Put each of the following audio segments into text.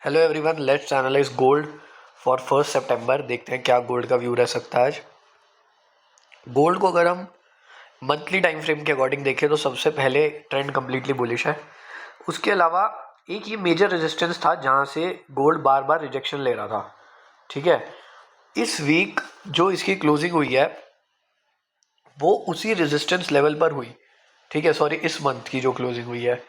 Hello everyone, let's analyse gold for 1 सितंबर। देखते हैं क्या गोल्ड का व्यू रह सकता है आज। गोल्ड को अगर हम मंथली टाइम फ्रेम के अकॉर्डिंग देखें तो सबसे पहले ट्रेंड कम्प्लीटली बुलिश है। उसके अलावा एक ये मेजर रेजिस्टेंस था जहां से गोल्ड बार बार रिजेक्शन ले रहा था। ठीक है, इस वीक जो इसकी क्लोजिंग हुई है वो उसी रेजिस्टेंस लेवल पर हुई। ठीक है, सॉरी, इस मंथ की जो क्लोजिंग हुई है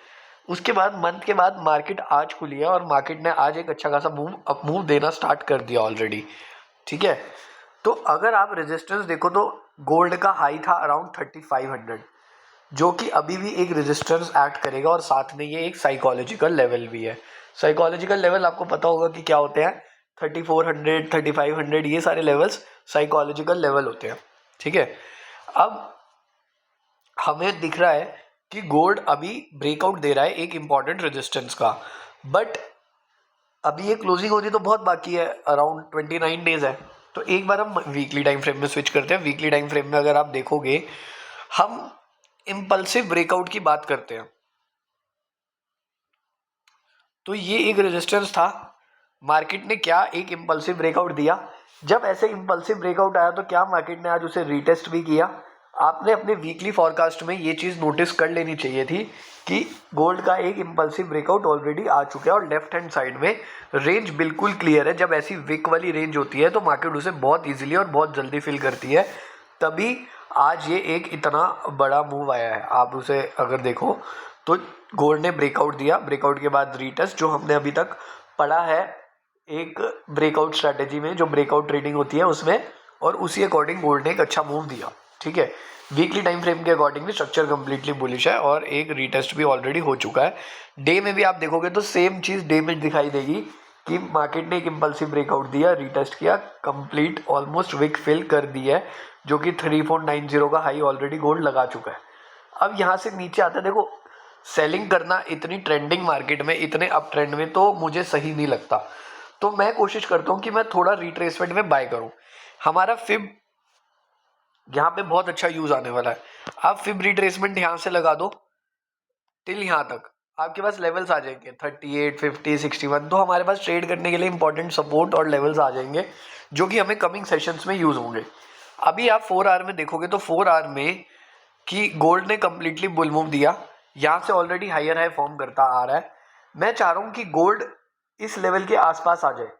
उसके बाद मंथ के बाद मार्केट आज खुली है और मार्केट ने आज एक अच्छा खासा मूव देना स्टार्ट कर दिया ऑलरेडी। ठीक है, तो अगर आप रेजिस्टेंस देखो तो गोल्ड का हाई था अराउंड 3500, जो कि अभी भी एक रेजिस्टेंस एक्ट करेगा और साथ में ये एक साइकोलॉजिकल लेवल भी है। साइकोलॉजिकल लेवल आपको पता होगा कि क्या होते हैं। 3400, 3500, ये सारे लेवल्स साइकोलॉजिकल लेवल होते हैं। ठीक है, अब हमें दिख रहा है कि गोल्ड अभी ब्रेकआउट दे रहा है एक इंपॉर्टेंट रेजिस्टेंस का, बट अभी ये क्लोजिंग होनी तो बहुत बाकी है, अराउंड 29 डेज है। तो एक बार हम वीकली टाइम फ्रेम में स्विच करते हैं। वीकली टाइम फ्रेम में अगर आप देखोगे हम इम्पल्सिव ब्रेकआउट की बात करते हैं तो ये एक रेजिस्टेंस था। मार्केट ने क्या एक इम्पल्सिव ब्रेकआउट दिया। जब ऐसे इम्पल्सिव ब्रेकआउट आया तो क्या मार्केट ने आज उसे रीटेस्ट भी किया। आपने अपने वीकली फॉरकास्ट में ये चीज़ नोटिस कर लेनी चाहिए थी कि गोल्ड का एक इम्पल्सिव ब्रेकआउट ऑलरेडी आ चुका है और लेफ्ट हैंड साइड में रेंज बिल्कुल क्लियर है। जब ऐसी विक वाली रेंज होती है तो मार्केट उसे बहुत ईजिली और बहुत जल्दी फिल करती है, तभी आज ये एक इतना बड़ा मूव आया है। आप उसे अगर देखो तो गोल्ड ने ब्रेकआउट दिया, ब्रेकआउट के बाद रीटेस्ट जो हमने अभी तक पढ़ा है एक ब्रेकआउट स्ट्रैटेजी में, जो ब्रेकआउट ट्रेडिंग होती है उसमें, और उसी अकॉर्डिंग गोल्ड ने एक अच्छा मूव दिया। ठीक है, वीकली टाइम फ्रेम के अकॉर्डिंग भी स्ट्रक्चर कंप्लीटली बुलिश है और एक रीटेस्ट भी ऑलरेडी हो चुका है। डे में भी आप देखोगे तो सेम चीज डे में दिखाई देगी कि मार्केट ने एक इंपल्सिव ब्रेकआउट दिया, रीटेस्ट किया, कंप्लीट ऑलमोस्ट विक फिल कर दी है, जो कि 3490 का हाई ऑलरेडी गोल्ड लगा चुका है। अब यहां से नीचे आता है, देखो सेलिंग करना इतनी ट्रेंडिंग मार्केट में, इतने अप ट्रेंड में तो मुझे सही नहीं लगता। तो मैं कोशिश करता हूं कि मैं थोड़ा रिट्रेसमेंट में बाय करूं। हमारा फिब यहाँ पे बहुत अच्छा यूज आने वाला है। आप फिब रिट्रेसमेंट यहां से लगा दो टिल यहां तक, आपके पास लेवल्स आ जाएंगे 38, 50, 61। तो हमारे पास ट्रेड करने के लिए इंपॉर्टेंट सपोर्ट और लेवल्स आ जाएंगे जो कि हमें कमिंग सेशंस में यूज होंगे। अभी आप 4 आवर में देखोगे तो 4 आवर में कि गोल्ड ने कंप्लीटली बुल मूव दिया, यहां से ऑलरेडी हायर हाई फॉर्म करता आ रहा है। मैं चाह रहा हूं कि गोल्ड इस लेवल के आसपास आ जाए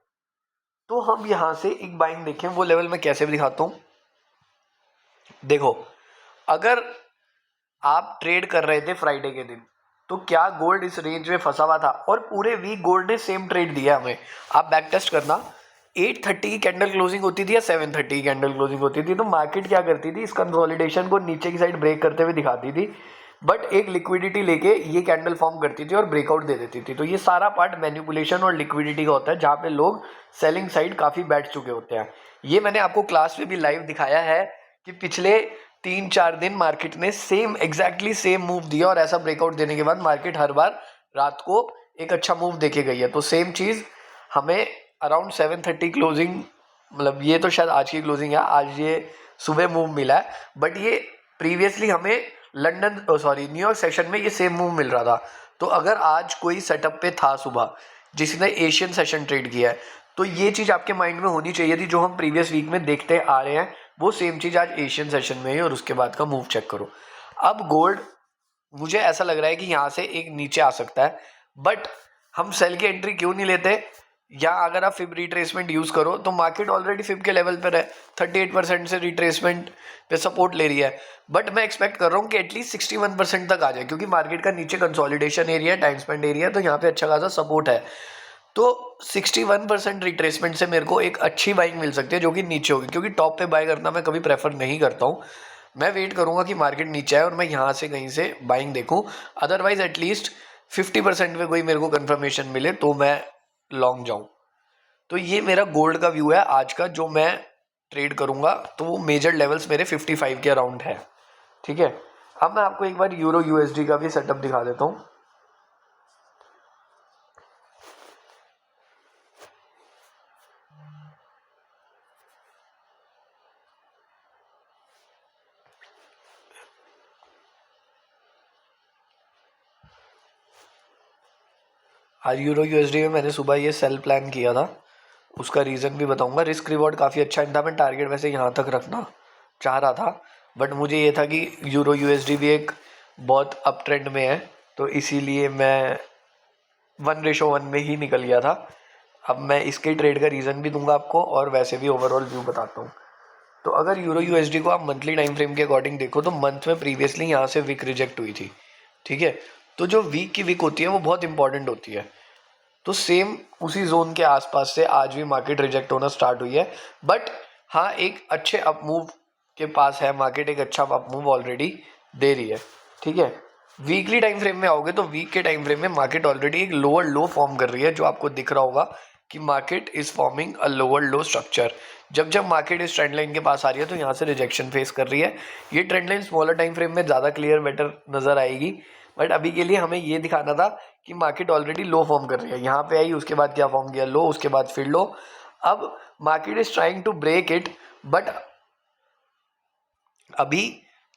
तो हम यहां से एक बाइंग देखें। वो लेवल मैं कैसे भी दिखाता हूं। देखो, अगर आप ट्रेड कर रहे थे फ्राइडे के दिन तो क्या गोल्ड इस रेंज में फंसा हुआ था और पूरे वीक गोल्ड ने सेम ट्रेड दिया हमें। आप बैक टेस्ट करना, 8:30 की कैंडल क्लोजिंग होती थी या 7:30 की कैंडल क्लोजिंग होती थी तो मार्केट क्या करती थी, इस कंसोलिडेशन को नीचे की साइड ब्रेक करते हुए दिखाती थी, बट एक लिक्विडिटी लेके ये कैंडल फॉर्म करती थी और ब्रेकआउट दे देती थी। तो ये सारा पार्ट मैनिपुलेशन और लिक्विडिटी का होता है जहां पे लोग सेलिंग साइड काफी बैठ चुके होते हैं। ये मैंने आपको क्लास में भी लाइव दिखाया है कि पिछले 3-4 दिन मार्केट ने सेम एग्जैक्टली सेम मूव दिया और ऐसा ब्रेकआउट देने के बाद मार्केट हर बार रात को एक अच्छा मूव देके गई है। तो सेम चीज हमें अराउंड 7:30 क्लोजिंग, मतलब ये तो शायद आज की क्लोजिंग है, आज ये सुबह मूव मिला है, बट ये प्रीवियसली हमें लंदन सॉरी न्यूयॉर्क सेशन में ये सेम मूव मिल रहा था। तो अगर आज कोई सेटअप पे था सुबह जिसने एशियन सेशन ट्रेड किया है तो ये चीज आपके माइंड में होनी चाहिए थी, जो हम प्रीवियस वीक में देखते आ रहे हैं वो सेम चीज आज एशियन सेशन में है। और उसके बाद का मूव चेक करो। अब गोल्ड मुझे ऐसा लग रहा है कि यहाँ से एक नीचे आ सकता है, बट हम सेल की एंट्री क्यों नहीं लेते। या अगर आप फिब रिट्रेसमेंट यूज करो तो मार्केट ऑलरेडी फिब के लेवल पर है, 38% से रिट्रेसमेंट पे सपोर्ट ले रही है, बट मैं एक्सपेक्ट कर रहा हूँ कि एटलीस्ट 61% तक आ जाए, क्योंकि मार्केट का नीचे कंसोलिडेशन एरिया है, टाइम स्पेंड एरिया है, तो यहाँ पे अच्छा खासा सपोर्ट है। तो 61% रिट्रेसमेंट से मेरे को एक अच्छी बाइंग मिल सकती है जो कि नीचे होगी, क्योंकि टॉप पे बाय करना मैं कभी प्रेफर नहीं करता हूँ। मैं वेट करूंगा कि मार्केट नीचे आए और मैं यहाँ से कहीं से बाइंग देखूं, अदरवाइज एटलीस्ट 50% में कोई मेरे को कंफर्मेशन मिले तो मैं लॉन्ग जाऊं। तो ये मेरा गोल्ड का व्यू है आज का, जो मैं ट्रेड करूंगा। तो वो मेजर लेवल्स मेरे 55 के अराउंड है। ठीक है, अब मैं आपको एक बार यूरो यूएसडी का भी सेटअप दिखा देता हूँ। आज यूरो यूएसडी में मैंने सुबह ये सेल प्लान किया था, उसका रीज़न भी बताऊंगा। रिस्क रिवॉर्ड काफ़ी अच्छा था, मैं टारगेट वैसे यहाँ तक रखना चाह रहा था, बट मुझे ये था कि यूरो यूएसडी भी एक बहुत अप ट्रेंड में है, तो इसीलिए मैं 1:1 में ही निकल गया था। अब मैं इसके ट्रेड का रीज़न भी दूंगा आपको और वैसे भी ओवरऑल व्यू बताता हूँ। तो अगर यूरो यूएसडी को आप मंथली टाइम फ्रेम के अकॉर्डिंग देखो तो मंथ में प्रीवियसली यहाँ से विक रिजेक्ट हुई थी, ठीक है। तो जो वीक की विक होती है वो बहुत इंपॉर्टेंट होती है। तो सेम उसी जोन के आसपास से आज भी मार्केट रिजेक्ट होना स्टार्ट हुई है, बट हाँ एक अच्छे अप मूव के पास है मार्केट, एक अच्छा अप मूव ऑलरेडी दे रही है, ठीक है। वीकली टाइम फ्रेम में आओगे तो वीक के टाइम फ्रेम में मार्केट ऑलरेडी एक लोअर लो फॉर्म कर रही है, जो आपको दिख रहा होगा कि market is forming a lower low structure. जब जब मार्केट इस ट्रेंड लाइन के पास आ रही है तो यहाँ से रिजेक्शन फेस कर रही है। ये trend line smaller time frame में ज़्यादा क्लियर बेटर नजर आएगी, बट अभी के लिए हमें ये दिखाना था कि मार्केट ऑलरेडी लो फॉर्म कर रही है। यहाँ पे आई, उसके बाद क्या फॉर्म किया, लो, उसके बाद फिर लो। अब market is trying to break it, but अभी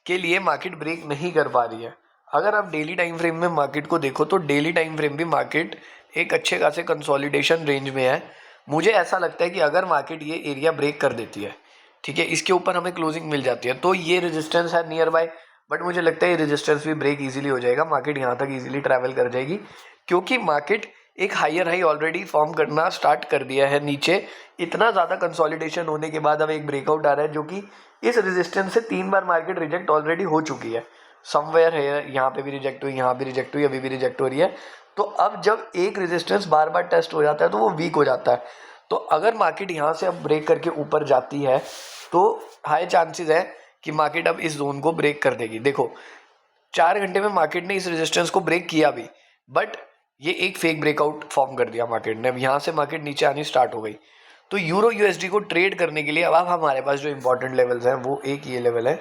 के लिए मार्केट ब्रेक नहीं कर पा रही है। अगर आप डेली टाइम फ्रेम में मार्केट को देखो तो डेली टाइम फ्रेम भी मार्केट एक अच्छे खासे कंसोलिडेशन रेंज में है। मुझे ऐसा लगता है कि अगर मार्केट ये एरिया ब्रेक कर देती है, ठीक है, इसके ऊपर हमें क्लोजिंग मिल जाती है, तो ये रेजिस्टेंस है नियर बाय, बट मुझे लगता है ये रेजिस्टेंस भी ब्रेक इजीली हो जाएगा, मार्केट यहाँ तक इजीली ट्रैवल कर जाएगी, क्योंकि मार्केट एक हायर हाई ऑलरेडी फॉर्म करना स्टार्ट कर दिया है नीचे। इतना ज़्यादा कंसोलिडेशन होने के बाद अब एक ब्रेकआउट आ रहा है, जो कि इस रेजिस्टेंस से 3 बार मार्केट रिजेक्ट ऑलरेडी हो चुकी है। समवेयर है, यहाँ पे भी रिजेक्ट हुई, यहाँ भी रिजेक्ट हुई, अभी भी रिजेक्ट हो रही है। तो अब जब एक रेजिस्टेंस बार बार टेस्ट हो जाता है तो वो वीक हो जाता है। तो अगर मार्केट यहाँ से अब ब्रेक करके ऊपर जाती है तो हाई चांसेस है कि मार्केट अब इस जोन को ब्रेक कर देगी। देखो 4 घंटे में मार्केट ने इस रेजिस्टेंस को ब्रेक किया भी, बट ये एक फेक ब्रेकआउट फॉर्म कर दिया मार्केट ने। अब यहाँ से मार्केट नीचे आनी स्टार्ट हो गई। तो यूरो यूएसडी को ट्रेड करने के लिए अब हमारे पास जो इंपॉर्टेंट लेवल्स हैं वो एक ये लेवल है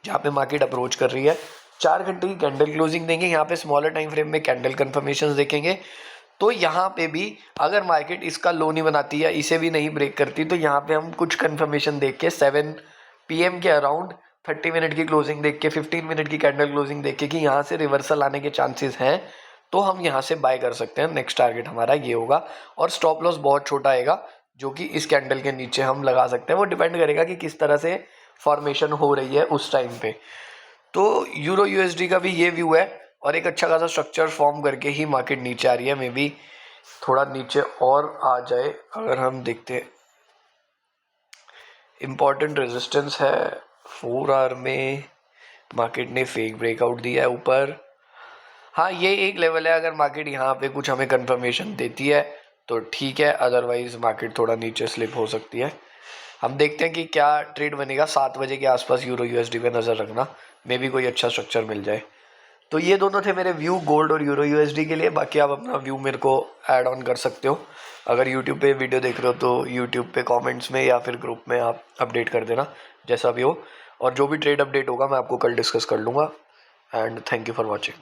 जहाँ पे मार्केट अप्रोच कर रही है। 4 घंटे की कैंडल क्लोजिंग देंगे, यहाँ पे स्मॉलर टाइम फ्रेम में कैंडल कंफर्मेशन देखेंगे। तो यहाँ पे भी अगर मार्केट इसका लो नहीं बनाती या इसे भी नहीं ब्रेक करती तो यहाँ पे हम कुछ कंफर्मेशन देख के 7 PM के अराउंड 30 मिनट की क्लोजिंग देख के 15 मिनट की कैंडल क्लोजिंग देख के कि यहाँ से रिवर्सल आने के चांसेस हैं, तो हम यहाँ से बाय कर सकते हैं। नेक्स्ट टारगेट हमारा ये होगा और स्टॉप लॉस बहुत छोटा आएगा, जो कि इस कैंडल के नीचे हम लगा सकते हैं। वो डिपेंड करेगा कि किस तरह से फॉर्मेशन हो रही है उस टाइम पे। तो यूरो यूएसडी का भी ये व्यू है और एक अच्छा खासा स्ट्रक्चर फॉर्म करके ही मार्केट नीचे आ रही है। मे बी थोड़ा नीचे और आ जाए। अगर हम देखते इम्पॉर्टेंट रेजिस्टेंस है 4 आवर में, मार्केट ने फेक ब्रेकआउट दिया है ऊपर। हाँ ये एक लेवल है, अगर मार्केट यहाँ पे कुछ हमें कंफर्मेशन देती है तो ठीक है, अदरवाइज मार्केट थोड़ा नीचे स्लिप हो सकती है। हम देखते हैं कि क्या ट्रेड बनेगा। 7 बजे के आसपास यूरो यूएसडी पे नज़र रखना, मे बी कोई अच्छा स्ट्रक्चर मिल जाए। तो ये दोनों थे मेरे व्यू गोल्ड और यूरो यूएसडी के लिए। बाकी आप अपना व्यू मेरे को ऐड ऑन कर सकते हो। अगर यूट्यूब पे वीडियो देख रहे हो तो यूट्यूब पे कमेंट्स में या फिर ग्रुप में आप अपडेट कर देना जैसा भी हो, और जो भी ट्रेड अपडेट होगा मैं आपको कल डिस्कस कर लूँगा। And thank you for watching.